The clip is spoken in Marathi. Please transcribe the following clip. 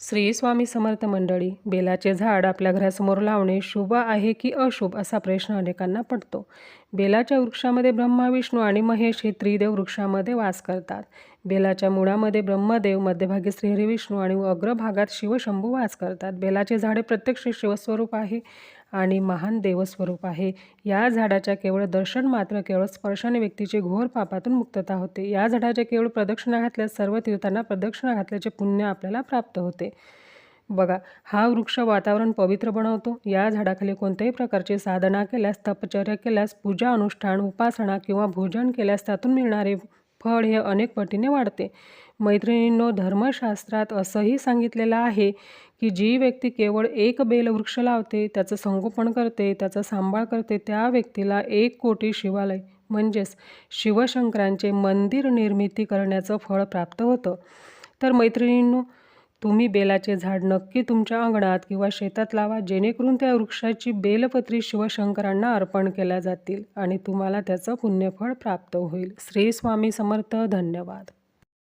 श्री स्वामी समर्थ मंडळी. बेलाचे झाड आपल्या घरासमोर लावणे शुभ आहे की अशुभ असा प्रश्न अनेकांना पडतो. बेलाच्या वृक्षामध्ये ब्रह्मा, विष्णू आणि महेश हे त्रिदेव वृक्षामध्ये वास करतात. बेलाच्या मुळामध्ये ब्रह्मदेव, मध्यभागी श्रीहरी विष्णू आणि अग्रभागात शिवशंभू वास करतात. बेलाचे झाडे प्रत्यक्ष शिवस्वरूप आहे आणि महान देवस्वरूप आहे. या झाडाच्या केवळ दर्शन मात्र, केवळ स्पर्शाने व्यक्तीची घोर पापातून मुक्तता होते. या झाडाच्या केवळ प्रदक्षिणा घातल्यास सर्व तीर्थांना प्रदक्षिणा घातल्याचे पुण्य आपल्याला प्राप्त होते. बघा, हा वृक्ष वातावरण पवित्र बनवतो. या झाडाखाली कोणत्याही प्रकारची साधना केल्यास, तपचर्या केल्यास, पूजा अनुष्ठान, उपासना किंवा भोजन केल्यास त्यातून मिळणारे फळ हे अनेक पटीने वाढते. मैत्रिणींनो, धर्मशास्त्रात असंही सांगितलेलं आहे की जी व्यक्ती केवळ एक बेलवृक्ष लावते, त्याचं संगोपन करते, त्याचा सांभाळ करते, त्या व्यक्तीला 1,000,000 शिवालय म्हणजेच शिवशंकरांचे मंदिर निर्मिती करण्याचं फळ प्राप्त होतं. तर मैत्रिणींनो, तुम्ही बेलाचे झाड नक्की तुमच्या अंगणात किंवा शेतात लावा, जेणेकरून त्या वृक्षाची बेलपत्री शिवशंकरांना अर्पण केल्या जातील आणि तुम्हाला त्याचं पुण्यफळ प्राप्त होईल. श्री स्वामी समर्थ. धन्यवाद.